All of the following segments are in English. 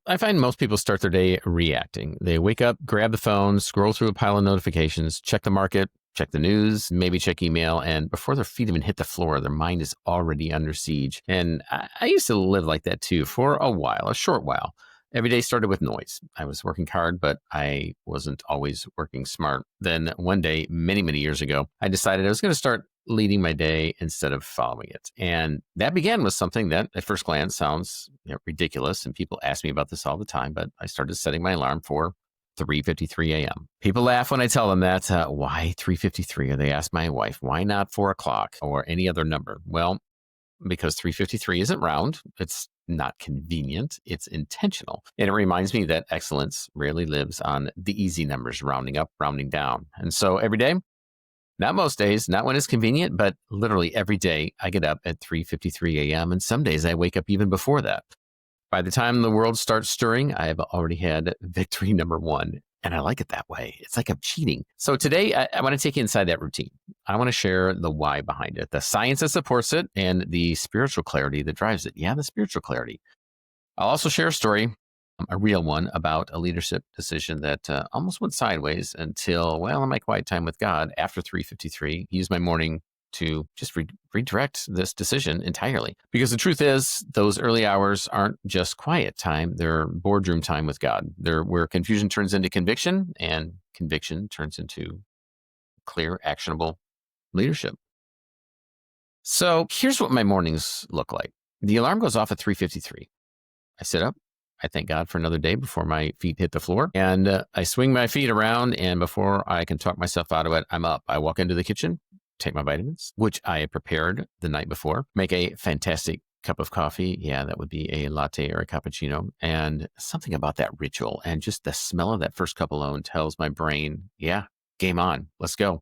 I find most people start their day reacting. They wake up, grab the phone, scroll through a pile of notifications, check the market, check the news, maybe check email. And before their feet even hit the floor, their mind is already under siege. And I used to live like that too for a while, a short while. Every day started with noise. I was working hard, but I wasn't always working smart. Then one day, many, many years ago, I decided I was going to start leading my day instead of following it. And that began with something that at first glance sounds ridiculous. And people ask me about this all the time, but I started setting my alarm for 3:53 a.m. People laugh when I tell them that. Why 3:53? Or they ask my wife, why not 4 o'clock or any other number? Well, because 3:53 isn't round. It's not convenient. It's intentional. And it reminds me that excellence rarely lives on the easy numbers, rounding up, rounding down. And so every day, not most days, not when it's convenient, but literally every day I get up at 3:53 a.m. And some days I wake up even before that. By the time the world starts stirring, I have already had victory number one. And I like it that way. It's like I'm cheating. So today, I want to take you inside that routine. I want to share the why behind it, the science that supports it, and the spiritual clarity that drives it. Yeah, the spiritual clarity. I'll also share a story, a real one, about a leadership decision that almost went sideways until, well, in my quiet time with God, after 3:53, used my morning to just redirect this decision entirely. Because the truth is, those early hours aren't just quiet time, they're boardroom time with God. They're where confusion turns into conviction and conviction turns into clear, actionable leadership. So here's what my mornings look like. The alarm goes off at 3:53. I sit up. I thank God for another day before my feet hit the floor. And I swing my feet around. And before I can talk myself out of it, I'm up. I walk into the kitchen, take my vitamins, which I had prepared the night before, make a fantastic cup of coffee. Yeah, that would be a latte or a cappuccino. And something about that ritual and just the smell of that first cup alone tells my brain, yeah, game on, let's go.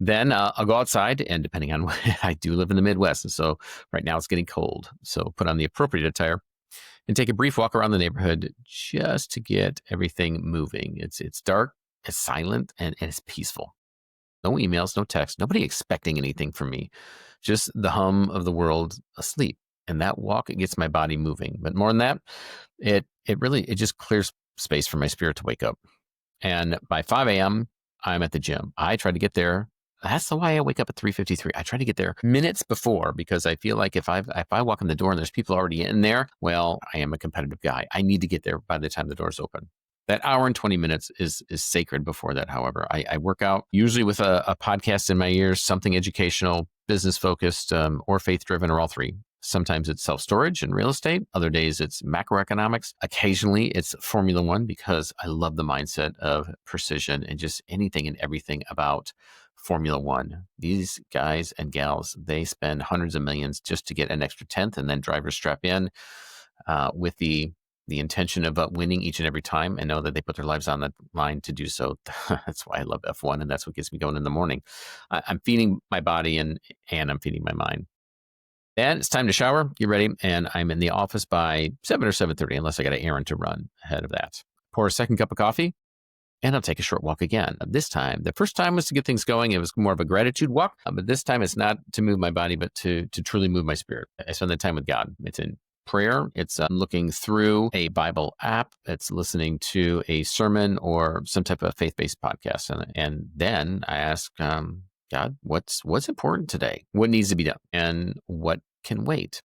Then I'll go outside, and depending on I do live in the Midwest, and so right now it's getting cold. So put on the appropriate attire and take a brief walk around the neighborhood just to get everything moving. It's dark, it's silent, and it's peaceful. No emails, no text, nobody expecting anything from me. Just the hum of the world asleep. And that walk, it gets my body moving. But more than that, it just clears space for my spirit to wake up. And by 5 a.m., I'm at the gym. I try to get there. That's the why I wake up at 3:53. I try to get there minutes before because I feel like if I walk in the door and there's people already in there, well, I am a competitive guy. I need to get there by the time the doors open. That hour and 20 minutes is sacred before that, however. I work out usually with a podcast in my ears, something educational, business focused, or faith driven, or all three. Sometimes it's self-storage and real estate. Other days it's macroeconomics. Occasionally it's Formula One because I love the mindset of precision and just anything and everything about Formula One. These guys and gals, they spend hundreds of millions just to get an extra tenth, and then drivers strap in with the intention of winning each and every time and know that they put their lives on the line to do so. That's why I love F1, and that's what gets me going in the morning. I'm feeding my body and I'm feeding my mind. And it's time to shower, get ready, and I'm in the office by 7 or 7:30, unless I got an errand to run ahead of that. Pour a second cup of coffee, and I'll take a short walk again. This time, the first time was to get things going. It was more of a gratitude walk, but this time it's not to move my body, but to truly move my spirit. I spend the time with God. It's in prayer. It's looking through a Bible app. It's listening to a sermon or some type of faith-based podcast. And then I ask God, what's important today? What needs to be done? And what can wait?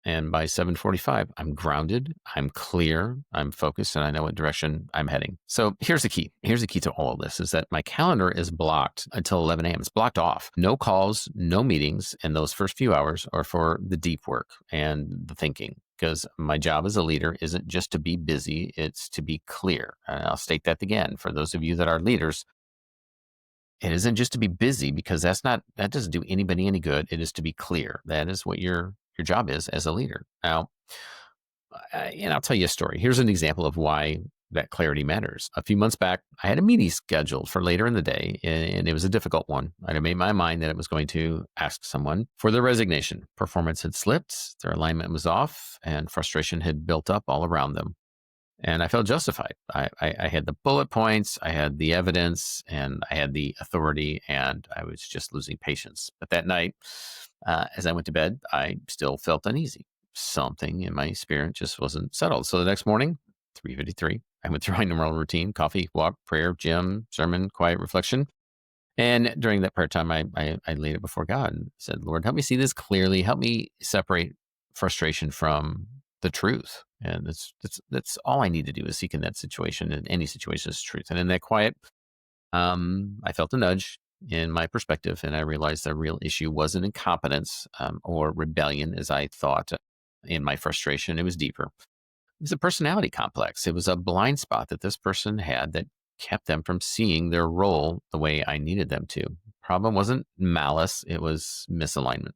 And by 7:45, I'm grounded, I'm clear, I'm focused, and I know what direction I'm heading. So here's the key. Here's the key to all of this is that my calendar is blocked until 11 a.m. It's blocked off. No calls, no meetings. And those first few hours are for the deep work and the thinking. Because my job as a leader isn't just to be busy, it's to be clear. And I'll state that again for those of you that are leaders. It isn't just to be busy because that doesn't do anybody any good. It is to be clear. That is what your job is as a leader. Now, and I'll tell you a story. Here's an example of why that clarity matters. A few months back, I had a meeting scheduled for later in the day, and it was a difficult one. I had made my mind that it was going to ask someone for their resignation. Performance had slipped, their alignment was off, and frustration had built up all around them. And I felt justified. I had the bullet points, I had the evidence, and I had the authority, and I was just losing patience. But that night, as I went to bed, I still felt uneasy. something in my spirit just wasn't settled. So the next morning, 3:53, I went through my normal routine: coffee, walk, prayer, gym, sermon, quiet reflection. And during that prayer time, I laid it before God and said, Lord, help me see this clearly. Help me separate frustration from the truth. And that's all I need to do is seek in that situation, in any situation, is truth. And in that quiet, I felt a nudge in my perspective, and I realized the real issue wasn't incompetence or rebellion, as I thought in my frustration. It was deeper. It was a personality complex. It was a blind spot that this person had that kept them from seeing their role the way I needed them to. Problem wasn't malice, it was misalignment.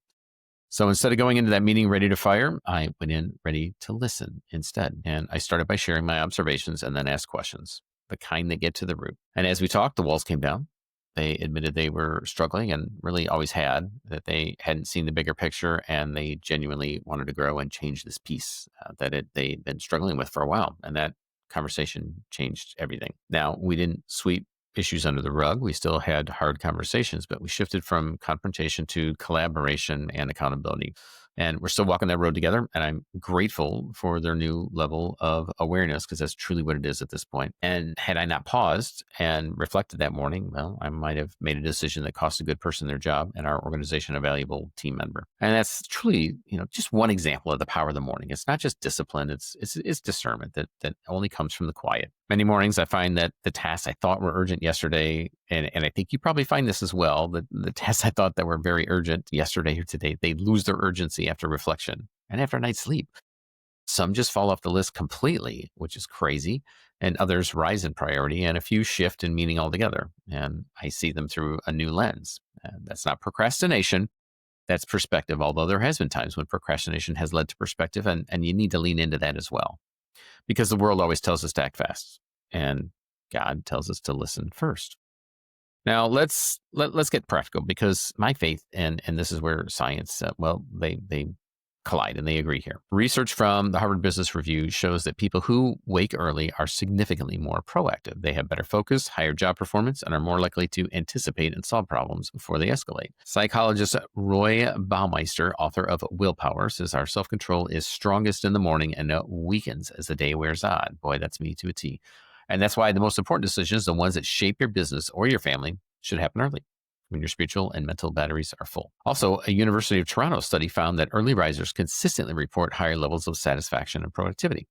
So instead of going into that meeting ready to fire, I went in ready to listen instead. And I started by sharing my observations and then asked questions, the kind that get to the root. And as we talked, the walls came down. They admitted they were struggling and really always had, that they hadn't seen the bigger picture, and they genuinely wanted to grow and change this piece they'd been struggling with for a while. And that conversation changed everything. Now, we didn't sweep issues under the rug. We still had hard conversations, but we shifted from confrontation to collaboration and accountability. And we're still walking that road together. And I'm grateful for their new level of awareness, because that's truly what it is at this point. And had I not paused and reflected that morning, well, I might have made a decision that cost a good person their job and our organization a valuable team member. And that's truly, just one example of the power of the morning. It's not just discipline. It's discernment that only comes from the quiet. Many mornings I find that the tasks I thought were urgent yesterday, and I think you probably find this as well, that the tasks I thought that were very urgent yesterday or today, they lose their urgency after reflection and after a night's sleep. Some just fall off the list completely, which is crazy, and others rise in priority, and a few shift in meaning altogether. And I see them through a new lens. And that's not procrastination. That's perspective, although there has been times when procrastination has led to perspective, and you need to lean into that as well. Because the world always tells us to act fast, and God tells us to listen first. Now let's get practical, because my faith and this is where science, they collide and they agree here. Research from the Harvard Business Review shows that people who wake early are significantly more proactive. They have better focus, higher job performance, and are more likely to anticipate and solve problems before they escalate. Psychologist Roy Baumeister, author of Willpower, says our self-control is strongest in the morning and weakens as the day wears on. Boy, that's me to a T. And that's why the most important decisions, the ones that shape your business or your family, should happen early, when your spiritual and mental batteries are full. Also, a University of Toronto study found that early risers consistently report higher levels of satisfaction and productivity.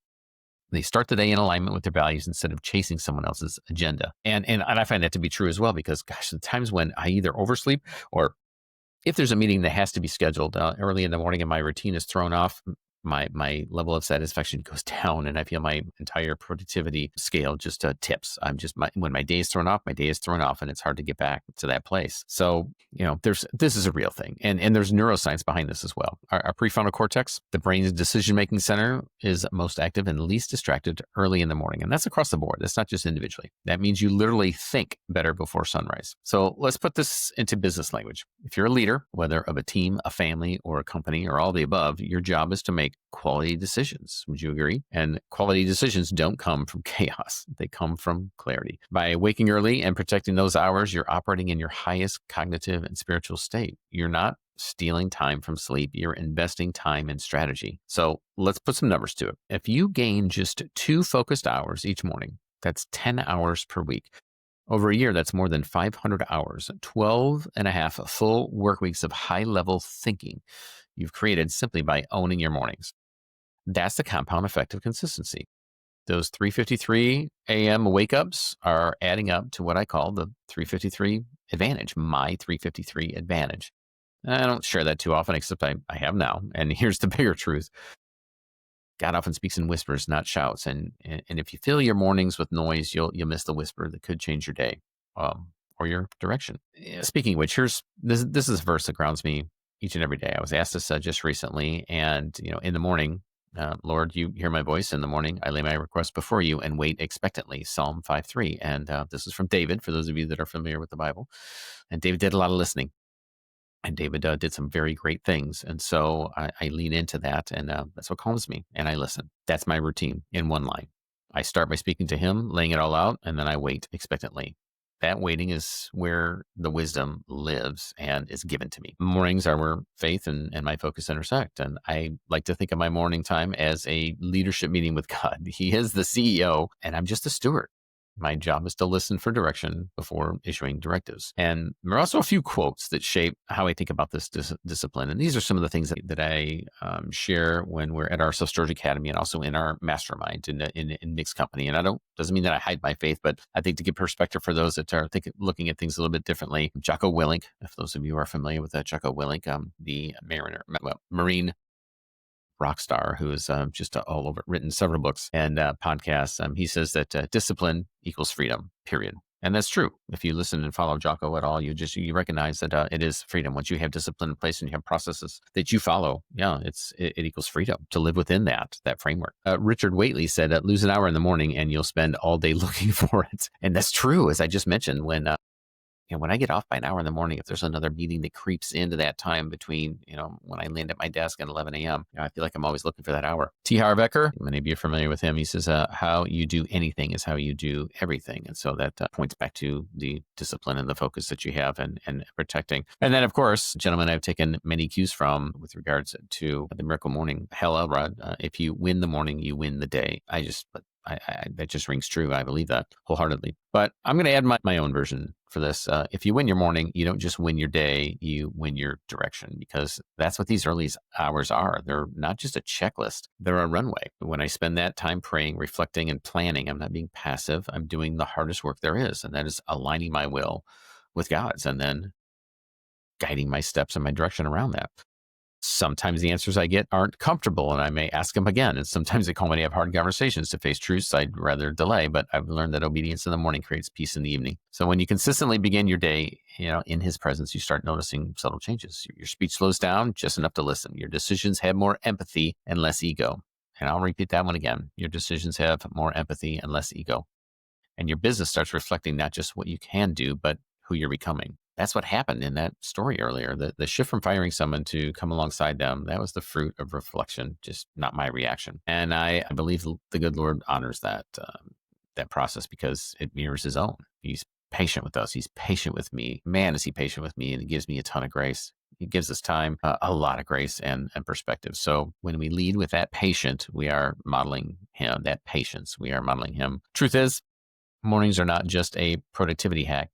They start the day in alignment with their values instead of chasing someone else's agenda. And I find that to be true as well, because gosh, the times when I either oversleep, or if there's a meeting that has to be scheduled early in the morning and my routine is thrown off, my level of satisfaction goes down, and I feel my entire productivity scale just tips. When my day is thrown off, my day is thrown off, and it's hard to get back to that place. So, this is a real thing, and there's neuroscience behind this as well. Our prefrontal cortex, the brain's decision-making center, is most active and least distracted early in the morning, and that's across the board. That's not just individually. That means you literally think better before sunrise. So let's put this into business language. If you're a leader, whether of a team, a family, or a company, or all the above, your job is to make quality decisions. Would you agree? And quality decisions don't come from chaos. They come from clarity. By waking early and protecting those hours, you're operating in your highest cognitive and spiritual state. You're not stealing time from sleep. You're investing time in strategy. So let's put some numbers to it. If you gain just 2 focused hours each morning, that's 10 hours per week. Over a year, that's more than 500 hours, 12 and a half full work weeks of high-level thinking you've created simply by owning your mornings. That's the compound effect of consistency. Those 3:53 a.m. wake-ups are adding up to what I call the 3:53 advantage, my 3:53 advantage. I don't share that too often, except I have now. And here's the bigger truth. God often speaks in whispers, not shouts. And if you fill your mornings with noise, you'll miss the whisper that could change your day or your direction. Speaking of which, this is a verse that grounds me each and every day. I was asked this just recently, and in the morning, Lord, you hear my voice. In the morning, I lay my request before you and wait expectantly. Psalm 5:3. And this is from David, for those of you that are familiar with the Bible. And David did a lot of listening. And David did some very great things. And so I lean into that, and that's what calms me. And I listen. That's my routine in one line. I start by speaking to him, laying it all out, and then I wait expectantly. that waiting is where the wisdom lives and is given to me. Mornings are where faith and my focus intersect. And I like to think of my morning time as a leadership meeting with God. He is the CEO and I'm just a steward. My job is to listen for direction before issuing directives. And there are also a few quotes that shape how I think about this discipline. And these are some of the things that I share when we're at our Self-Storage Academy and also in our mastermind in mixed company. And doesn't mean that I hide my faith, but I think to give perspective for those that are looking at things a little bit differently. Jocko Willink, if those of you are familiar with that, Jocko Willink, the Marine rock star who is just all over, written several books and podcasts. He says that discipline equals freedom, period. And that's true. If you listen and follow Jocko at all, you recognize that it is freedom. Once you have discipline in place and you have processes that you follow, it equals freedom to live within that framework. Richard Waitley said, lose an hour in the morning and you'll spend all day looking for it. And that's true, as I just mentioned, when I get off by an hour in the morning, if there's another meeting that creeps into that time between, when I land at my desk at 11 a.m., I feel like I'm always looking for that hour. T. Harv Eker, many of you are familiar with him. He says, how you do anything is how you do everything. And so that points back to the discipline and the focus that you have and protecting. And then, of course, gentlemen, I've taken many cues from with regards to the Miracle Morning. Hal Elrod, if you win the morning, you win the day. That just rings true. I believe that wholeheartedly. But I'm going to add my own version for this. If you win your morning, you don't just win your day, you win your direction, because that's what these early hours are. They're not just a checklist. They're a runway. When I spend that time praying, reflecting, and planning, I'm not being passive. I'm doing the hardest work there is, and that is aligning my will with God's and then guiding my steps and my direction around that. Sometimes the answers I get aren't comfortable and I may ask them again. And sometimes they call me to have hard conversations to face truths I'd rather delay, but I've learned that obedience in the morning creates peace in the evening. So when you consistently begin your day, in his presence, you start noticing subtle changes. Your speech slows down just enough to listen. Your decisions have more empathy and less ego. And I'll repeat that one again. Your decisions have more empathy and less ego. And your business starts reflecting not just what you can do, but who you're becoming. That's what happened in that story earlier. The shift from firing someone to come alongside them, that was the fruit of reflection, just not my reaction. And I believe the good Lord honors that process because it mirrors his own. He's patient with us. He's patient with me. Man, is he patient with me, and he gives me a ton of grace. He gives us time, a lot of grace and perspective. So when we lead with that patient, we are modeling him, that patience. We are modeling him. Truth is, mornings are not just a productivity hack.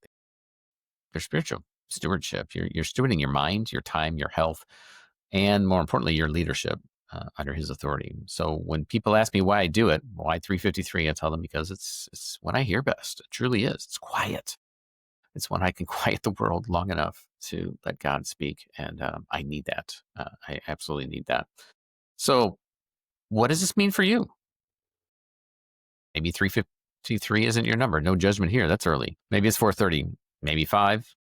They're spiritual stewardship. You're stewarding your mind, your time, your health, and more importantly, your leadership under his authority. So when people ask me why I do it, why 353, I tell them because it's when I hear best. It truly is. It's quiet. It's when I can quiet the world long enough to let God speak. And I need that. I absolutely need that. So what does this mean for you? Maybe 353 isn't your number. No judgment here. That's early. Maybe it's 4:30. Maybe 5,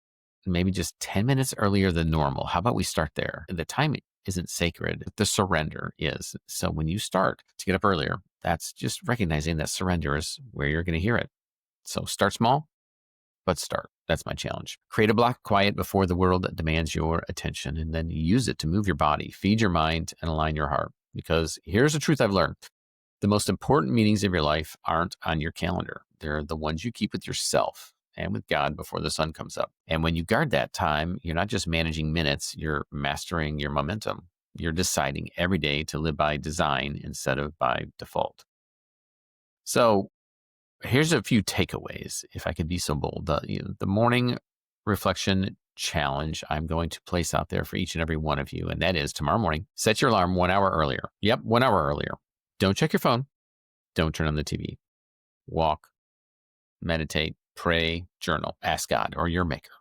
maybe just 10 minutes earlier than normal. How about we start there? The time isn't sacred. The surrender is. So when you start to get up earlier, that's just recognizing that surrender is where you're going to hear it. So start small, but start. That's my challenge. Create a block of quiet before the world that demands your attention, and then use it to move your body, feed your mind, and align your heart. Because here's the truth I've learned. The most important meetings of your life aren't on your calendar. They're the ones you keep with yourself and with God before the sun comes up. And when you guard that time, you're not just managing minutes, you're mastering your momentum. You're deciding every day to live by design instead of by default. So here's a few takeaways, if I could be so bold. The morning reflection challenge I'm going to place out there for each and every one of you. And that is tomorrow morning, set your alarm 1 hour earlier. Yep, 1 hour earlier. Don't check your phone. Don't turn on the TV. Walk, meditate, pray, journal, ask God or your maker,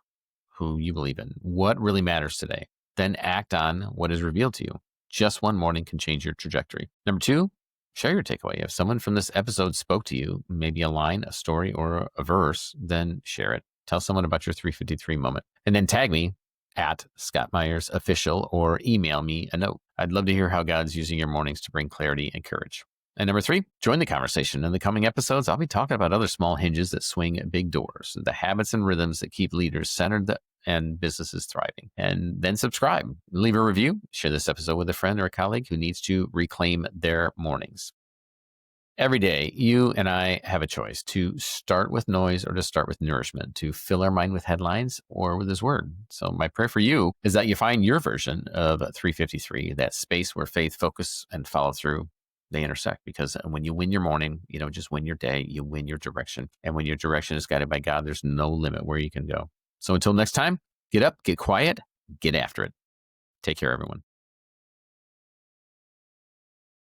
who you believe in, what really matters today. Then act on what is revealed to you. Just one morning can change your trajectory. Number 2, share your takeaway. If someone from this episode spoke to you, maybe a line, a story, or a verse, then share it. Tell someone about your 353 moment. And then tag me at Scott Meyers Official or email me a note. I'd love to hear how God's using your mornings to bring clarity and courage. And number 3, join the conversation. In the coming episodes, I'll be talking about other small hinges that swing big doors, the habits and rhythms that keep leaders centered and businesses thriving. And then subscribe, leave a review, share this episode with a friend or a colleague who needs to reclaim their mornings. Every day, you and I have a choice to start with noise or to start with nourishment, to fill our mind with headlines or with His Word. So, my prayer for you is that you find your version of 353, that space where faith, focus, and follow through they intersect. Because when you win your morning, you don't just win your day, you win your direction. And when your direction is guided by God, there's no limit where you can go. So, until next time, get up, get quiet, get after it. Take care, everyone.